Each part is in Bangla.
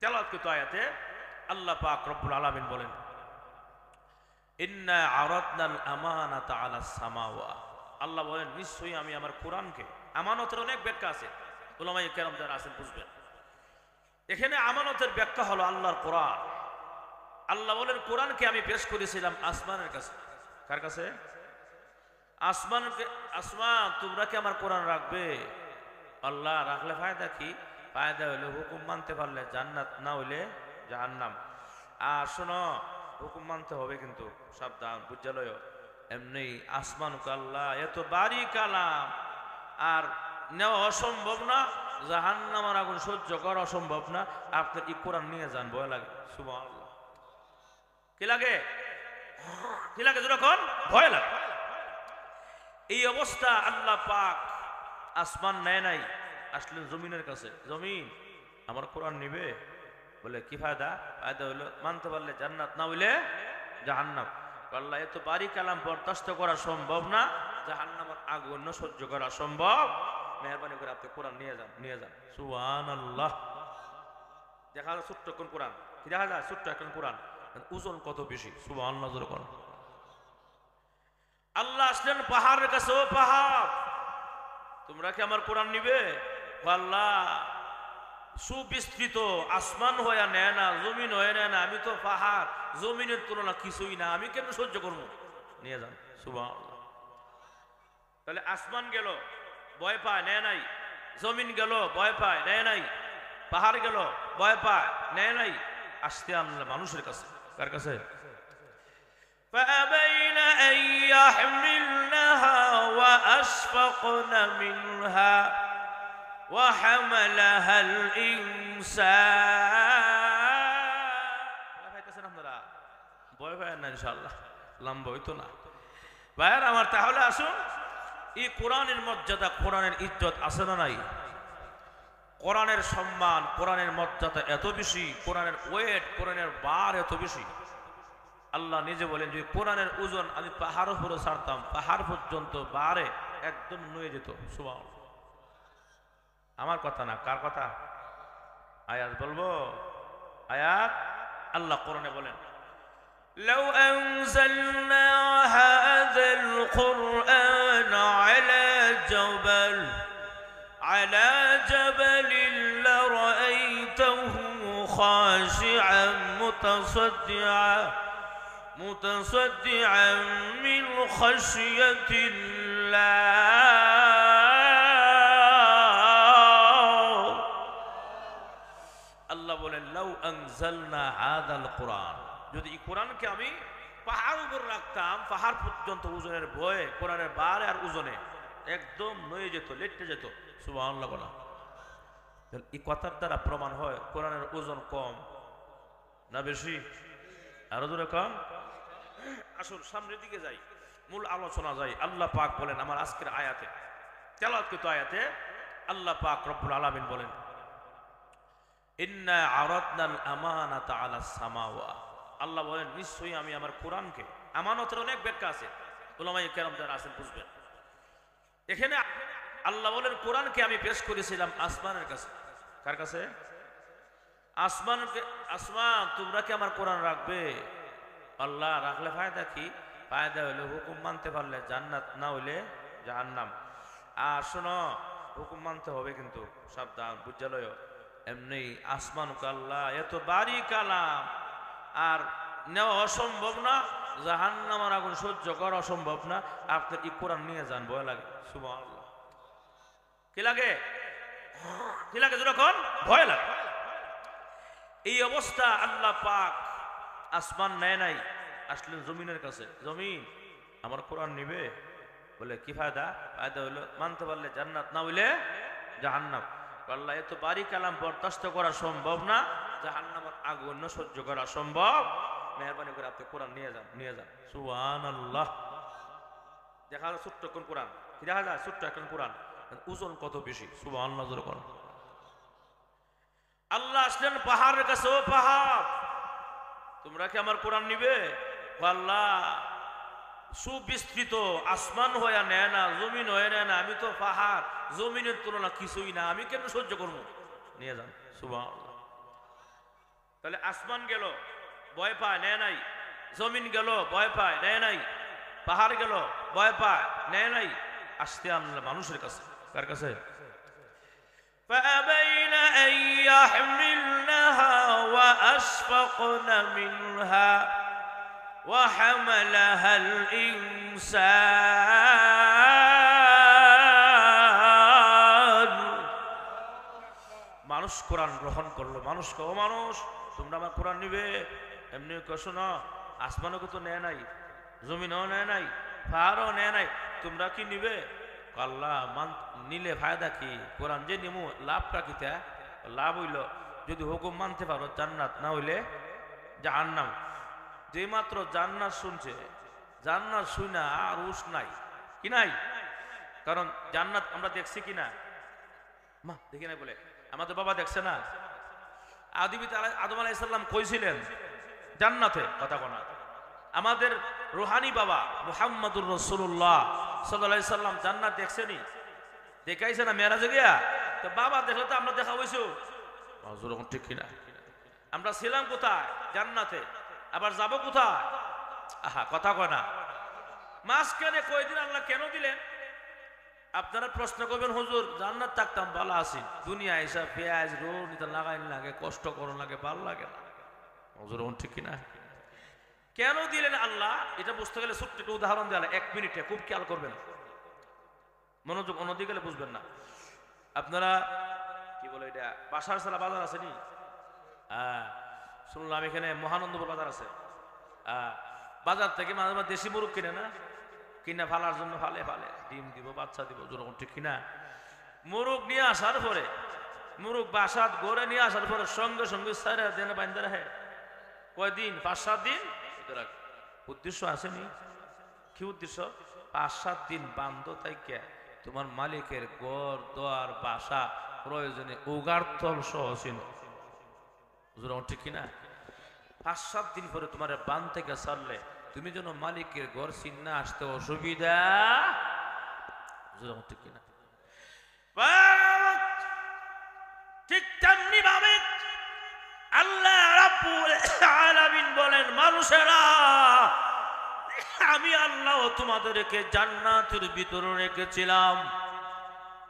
তেলাওয়াতকৃত আয়াতে আল্লাহ পাক রব্বুল আলামিন বলেন, ইন্না আরাদনাল আমানাতা আলাস সামাওয়াত। আল্লাহ বলেন, নিশ্চয়ই আমি আমার কোরআনকে, আমানতের অনেক ব্যাখ্যা আছে, উলামায়ে কেরাম যারা আছেন বুঝবেন। এখানে আমানতের ব্যাখ্যা হলো আল্লাহর কোরআন। আল্লাহ বলেন, কোরআনকে আমি পেশ করেছিলাম আসমানের কাছে। কার কাছে? আসমানকে। আসমান, তোমরা কি আমার কোরআন রাখবে? আল্লাহ রাখলে ফায়দা কি? ফায়দা হইলে হুকুম মানতে পারলে জান্নাত, না হইলে জাহান্নাম। আর শোনো, হুকুম মানতে হবে কিন্তু, সাবধান, বুঝালয়। এমনি আসমানকে আল্লাহ এত বাড়ি কালাম, আর নেওয়া অসম্ভব না, জাহান্নামের আগুন সহ্য করা অসম্ভব না। আপনি এই কোরআন নিয়ে যান, ভয় লাগে। সুবহানাল্লাহ। কি লাগে? কি লাগে? যখন ভয় লাগে। এই অবস্থা আল্লাহ পাক আসমান নেয় নাই, আসলেন জমিনের কাছে। জমিন, আমার কোরআন নিবে? বলে কি ফায়দা? ফায়দা হইলো মানতে পারলে জান্নাত, না হইলে জাহান্নাম। আল্লাহ এত বাড়ি কালাম বরদাস্ত করা সম্ভব না, জাহান্নামের আগুন সহ্য করা সম্ভব। মেহরবানি করে আপনি কোরআন নিয়ে যান, নিয়ে যান। সুবহানাল্লাহ। দেখা যায় ছোট্ট কোন কোরআন, কি দেখা যায়? ছোট্ট এখন কোরআন, ওজন কত বেশি। সুবহানাল্লাহ জোরে বলেন। আল্লাহ আসলেন পাহাড়ের কাছে, ও পাহাড়, তোমরা কি আমার কোরআন নিবে? আল্লাহ সুবিস্তৃত, আসমান হয়ে নেয় না, জমিন হয়ে নেয় না, আমি তো পাহাড়, জমিনের তুলনা কিছুই না, আমি কেন সহ্য করবো? নিয়ে যান। সুবহানাল্লাহ। তাহলে আসমান গেল, ভয় পায়, নেয় নাই। জমিন গেল, ভয় পায়, নেয় নাই। পাহাড় গেল, ভয় পায়, নেয় নাই। আসতে আনলে মানুষের কাছে। কার কাছে? فأبين أن يحملنها وأشفقن منها وحملها الإنسان। ভয় পায় না ইনশাআল্লাহ, লম্বা হইতো না। ভাইয়ার আমার, তাহলে আসুন, এই কোরআনের মর্যাদা, কোরআনের ইজ্জত আছে না নাই? কোরআনের সম্মান, কোরআনের মর্যাদা এত বেশি, কোরআনের ওয়েট, কোরআনের বার এত বেশি। আল্লাহ নিজে বলেন, যে কোরআনের ওজন আমি পাহাড় উপরে ছাড়তাম, পাহাড় পর্যন্ত বারে একদম নুয়ে যেত। সুবহানাল্লাহ। আমার কথা না, কার কথা? আয়াত বলবো, আয়াত। আল্লাহ কোরআনে বলেন, لو أنزلنا هذا القرآن على جبل لرأيته خاشعا متصدعا من خشية الله। আল্লাহ বলেন, লাউ আনজালনা হাযাল কুরআন, যদি এই কোরআনকে আমি পাহাড় উপর রাখতাম, পাহাড় পর্যন্ত ওজনের ভয়ে, কোরআনের বারে আর ওজনে একদম নয়ে যেত, লেটে যেত। সুবহানাল্লাহ বলা। এই কথার দ্বারা প্রমাণ হয় কোরআনের ওজন কম না বেশি? আরো জোরে কম? আসুন সামনের দিকে যাই, মূল আলোচনা যাই। আল্লাহ পাক বলেন আমার আজকের আয়াতে, তেলাওয়াতকৃত আয়াতে আল্লাহ পাক রব্বুল আলামিন বলেন, ইন্না আরাদনাল আমানাতা আলাস সামাওয়াত। আল্লাহ বলেন, নিশ্চয়ই আমি আমার কোরআনকে, আমানতের অনেক ব্যাখ্যা আছে, উলামায়ে কেরাম যারা আছেন বুঝবেন। এখানে আল্লাহ বলেন, কোরআনকে আমি পেশ করেছিলাম আসমানের কাছে। কার কাছে? আসমানকে। আসমান, তোমরা কি আমার কোরআন রাখবে? আল্লাহ রাখলে ফায়দা কি? ফায়দা হইলে হুকুম মানতে পারলে জান্নাত, না হইলে জাহান্নাম। আর শোনো, হুকুম মানতে হবে কিন্তু, সাবধান, বুঝালয়। এমনি আসমানকে আল্লাহ এত বাড়ি কালাম, আর নেওয়া অসম্ভব না, জাহান্নামের আগুন সহ্য করা অসম্ভব না। আপনি এই কোরআন নিয়ে যান, ভয় লাগে। সুবহানাল্লাহ। কি লাগে? কি লাগে? যখন ভয় লাগে। এই অবস্থা আল্লাহ পাক আসমান নেয় নাই, আসলেন জমিনের কাছে। জমিন, আমার কোরআন নিবে? বলে কি ফায়দা? ফায়দা হইলো মানতে পারলে জান্নাত, না হইলে জাহান্নাম। আল্লাহ এত বাড়ি কালাম বরদাস্ত করা সম্ভব না, জাহান্নামের আগুন সহ্য করা সম্ভব। মেহরবানি করে আপনি কোরআন নিয়ে যান, নিয়ে যান। সুবহানাল্লাহ। দেখা যায় ছোট্ট কোন কোরআন, কি দেখা যায়? ছোট্ট এখন কোরআন, ওজন কত বেশি। সুবহানাল্লাহ জোরে বলেন। আল্লাহ আসলেন পাহাড়ের কাছে, ও পাহাড়, তোমরা কি আমার কোরআন নিবে? আল্লাহ সুবিস্তৃত, আসমান হয়ে নেয় না, জমিন হয়ে নেয় না, আমি তো পাহাড়, জমিনের তুলনা কিছুই না, আমি কেন সহ্য করবো? নিয়ে যান। সুবহানাল্লাহ। তাহলে আসমান গেল ভয় পায় নেয় নাই, জমিন গেল ভয় পায় নেয় নাই, পাহাড় গেল ভয় পায় নেয় নাই, আসতে আনলে মানুষের কাছে। কার কাছে? فأبين أن يحملنها وأشفقن منها وحملها الإنسان। মানুষ কোরআন গ্রহণ করলো। মানুষ কো মানুষ তোমরা আমার কোরআন নিবে? এমনি কছো না, আসমানও তো নেয় নাই, জমিনও নেয় নাই, পাহাড়ও নেয় নাই, তোমরা কি নিবে? আল্লাহ নিলে ফায়দা কি? কোরআন যে নিমু লাভটা কি? লাভ হইল যদি হুকুম মানতে পারো জান্নাত, না হইলে জাহান্নাম। যে মাত্র জান্নাত শুনছে, জান্নাত শুনা আর উস নাই কি নাই? কারণ জান্নাত আমরা দেখছি কিনা? মা দেখি নাই বলে আমাদের বাবা দেখছে না? আদম আলাইহিস সালাম কইছিলেন জান্নাতে, কথা কোনা। আমাদের রুহানি বাবা মুহাম্মদুর রাসূলুল্লাহ সাল্লাল্লাহু আলাইহি সাল্লাম জান্নাত দেখছেনি? দেখাইছে না মেরাজে গিয়া? তো বাবা দেখলে তো আমরা দেখা হইছো, ঠিক কিনা? আমরা ছিলাম কোথায়? জান্নাতে। আবার যাব কোথায়? আহা, কথা কয় না। মাঝখানে কয়দিন আল্লাহ কেন দিলেন? আপনারা প্রশ্ন করবেন, হুজুর জান্নাত থাকতাম ভালো আছি, দুনিয়া এসা পেঁয়াজ রোল নিতে লাগাই লাগে, কষ্ট করুন লাগে, ভালো লাগে না। হুজুর ঠিক কিনা? কেন দিলেন আল্লাহ? এটা বুঝতে গেলে ছোট্ট একটা উদাহরণ দেওয়া, 1 মিনিটে খুব খেয়াল করবেন, মনোযোগ অন্যদিকে গেলে বুঝবেন না। আপনারা কি বলে এটা, বাসার সালা বাজার আছে নি? শুনলাম এখানে মহানন্দপুর বাজার আছে। বাজার থেকে মাঝে মাঝে দেশি মুরগ কিনে না, কিনা ফালার জন্য ফালে ফালে ডিম দিব, বাচ্চা দিব, যেরকম ঠিক কিনা? মুরগ নিয়ে আসার পরে, মুরগ বাসাত গড়ে নিয়ে আসার পরে সঙ্গে সঙ্গে সারা দিন বান্ধে রাখে। কয়দিন? 5-7 দিন। উদ্দেশ্য আসেনি? কি উদ্দেশ্য? 5-7 দিন বান্ধ তাইকে তোমার মালিকের ঘর দোয়ার বাসা প্রয়োজনে উগারতল সহ ছিল, ঠিক কিনা? 5-7 দিন পরে তোমার বান থেকে ছাড়লে তুমি যেন মালিকের ঘর চিন্না আসতে অসুবিধা, ঠিক কিনা? ঠিক তেমনি ভাবে আল্লাহ রাব্বুল আলামিন বলেন, মানুষেরা আমি আল্লাহ তোমাদেরকে জান্নাতের ভিতরে রেখেছিলাম,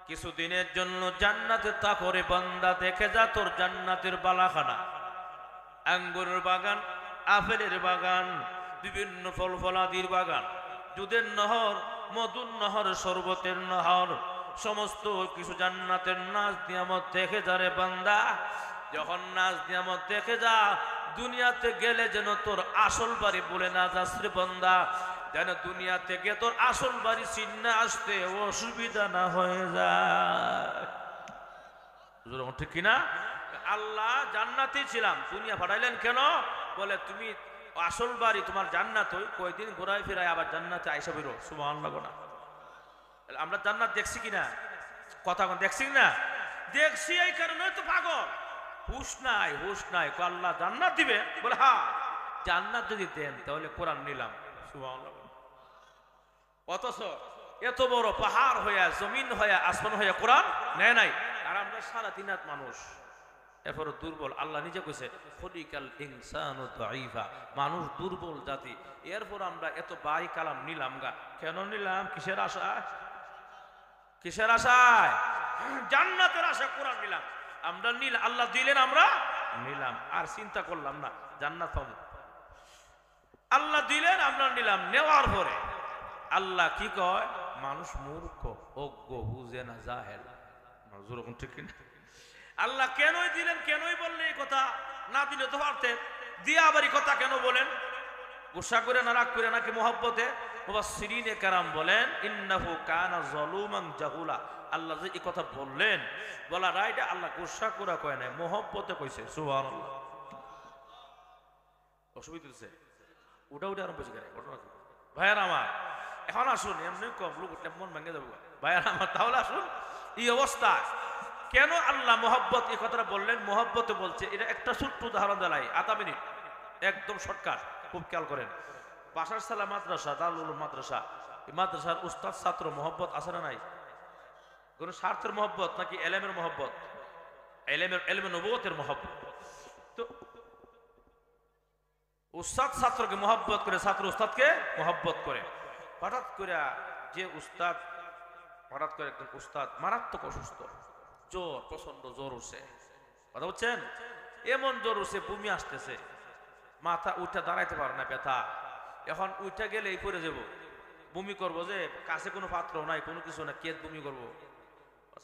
কিছুদিনের জন্য জান্নাতে তা করে বান্দা দেখে যা তোর জান্নাতের বালাখানা, আঙ্গুরের বাগান, আপেলের বাগান, বিভিন্ন ফল ফলাদির বাগান, দুধের নহর, মধুর নহর, শরবতের নহর, সমস্ত কিছু জান্নাতের নাজ নিয়ামত দেখে যা রে বান্দা। যখন নাজ নিয়ামত দেখে যা, দুনিয়াতে গেলে যেন তোর আসল বাড়ি বলে না যাস রে বান্দা, যেন দুনিয়া থেকে তোর আসল বাড়ি চিন্না আসতে অসুবিধা না হয়ে যায়, ঠিক কিনা? আল্লাহ জান্নাতে ছিলাম, দুনিয়া পাঠাইলেন কেন? বলে তুমি আসল বাড়ি তোমার জান্নাত, ওই কয়দিন ঘোরায় ফিরায় আবার জান্নাতে আইসা বেরো। সুবহানাল্লাহ না? আমরা জান্নাত দেখছি কিনা? কথা দেখছি না? দেখছি, এই কারণে তো পাগল, হুশ নাই, হুশ নাই। আল্লাহ জান্নাত দিবে, বলে হ্যাঁ জান্নাত যদি দেন তাহলে কোরআন নিলাম। সুবহানাল্লাহ। অথচ এত বড় পাহাড় হইয়া, জমিন হইয়া, আসমান হইয়া কোরআন নেয় নাই। আর আমরা 3.5 হাত মানুষ, এরপর দুর্বল। আল্লাহ নিজে কইছে খলিকাল ইনসানু দাঈফা, মানুষ দুর্বল জাতি। এরপর আমরা এত বাই কালাম নিলাম গা। কেন নিলাম? কিসের আশায়? কিসের আশায়? জান্নাতের আশায় কোরআন নিলাম আমরা। নীল আল্লাহ দিলেন, আমরা নিলাম, আর চিন্তা করলাম না জান্নাত পাবো। আল্লাহ দিলেন, আমরা নিলাম। নেওয়ার পরে আল্লাহ কি কয়? মানুষ মূর্খ, অজ্ঞ, বুঝে না, জাহেল। ঠিক কিনা? আল্লাহ কেনই দিলেন, কেনই বললেন এই কথা? না দিলে তো পারতেন। দিয়ে আবার এই কথা কেন বলেন? গুসা করে না, রাগ করে নাকি মহব্বতে? মুফাসসিরিনে কেরাম বলেন ইন্নাহু কানা যালুমান জাহুলা। আল্লাহ যে এই কথা বললেন, বলা রাইট, আল্লাহ গুসা করে কয় নাই, মহব্বতে কইছে। সুবহানাল্লাহ। অসুবিধা হচ্ছে? উঠা উঠে আরম্ভ করে ঘটনা। ভাইয়ার আমার, এখন আসুন, এমনি কম লোক উঠলে মন ভেঙে যাবো। ভাইয়ার আমার, তাহলে আসুন এই অবস্থা কেন আল্লাহ মহব্বত এই কথাটা বললেন? মহব্বতে বলছে, এটা একটা ছোট্ট উদাহরণ দেয়, 8 মিনিট, একদম শর্টকাট, খুব খেয়াল করেন। বাসার সালা মাদ্রাসা, দারুল মাদ্রাসা, এই মাদ্রাসার উস্তাদ ছাত্র মহব্বত আছে না নাই? কোন স্বার্থের মহব্বত নাকি এলেমের মহব্বত? এলেমের নবুয়তের মহব্বত। তো উস্তাদ ছাত্রকে মহব্বত করে, ছাত্র উস্তাদকে মহব্বত করে। হঠাৎ করে যে উস্তাদ, হঠাৎ করে একজন উস্তাদ মারাত্মক অসুস্থ, জ্বর, প্রচন্ড জ্বর উঠছে, কথা বলছেন, এমন জ্বর উঠছে বমি আসতেছে, মাথা উঠে দাঁড়াইতে পারে না, ব্যথা। এখন উঠে গেলে এই পড়ে যাব, বমি করবো, যে কাছে কোনো পাত্র নাই, কোনো কিছু না, কে বমি করবো।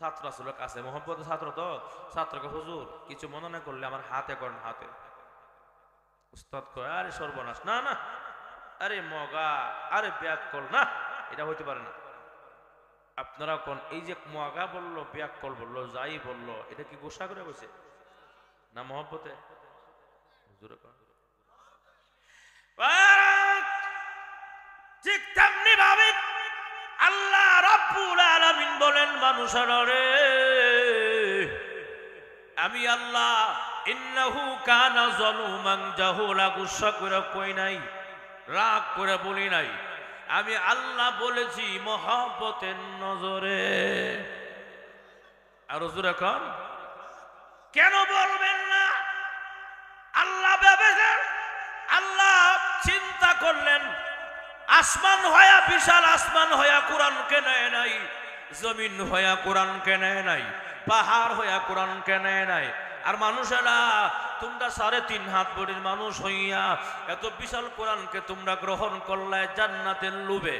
ছাত্র আসলে কাছে, মোহাম্মতের ছাত্র তো, ছাত্রকে হুজুর কিছু মনে না করলে আমার হাতে করেন, হাতে। উস্তাদ কয় আরে সর্বনাশ, না না, আরে মগা, আরে ব্যাক কল, না এটা হইতে পারে না। আপনারা কোন এই যে মগা বললো, ব্যাক কল বললো, যাই বললো, এটা কি গোসা করে বসে না মহব্বতে? ঠিক তেমনি ভাবে আল্লাহ রাব্বুল আলামিন বলেন, মানুষের রে আমি আল্লাহ ইন্নাহু কানা যালুমান জাহুলা, গুসা করে কই নাই, রাগ করে বলি নাই, আমি আল্লাহ বলেছি মহব্বতের নজরে। আর হুজুর এখন কেন বলবেন না? আল্লাহ ভেবেছেন, আল্লাহ চিন্তা করলেন, আসমান হয়া, বিশাল আসমান হয়া কোরআনকে নেয় নাই, জমিন হয়া কোরআনকে নেয় নাই, পাহাড় হইয়া কোরআনকে নেয় নাই। আর মানুষেরা তোমরা 3.5 হাত বড়ির মানুষ হইয়া এত বিশাল কোরআনকে তোমরা গ্রহণ করলে জান্নাতের লোভে।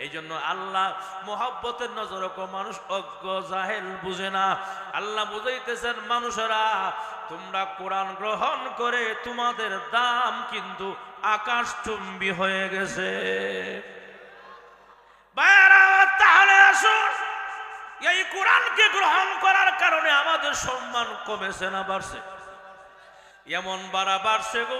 এই জন্য আল্লাহ মহব্বতের নজরে মানুষ অজ্ঞ জাহেল বুঝে না। আল্লাহ বুঝাইতেছেন, মানুষেরা তোমরা কোরআন গ্রহণ করে তোমাদের দাম কিন্তু আকাশচুম্বী হয়ে গেছে। তাহলে আসুন, এই কোরআনকে গ্রহণ করার কারণে আমাদের সম্মান কমেছে না বাড়ছে? এমন বাড়ছে গো।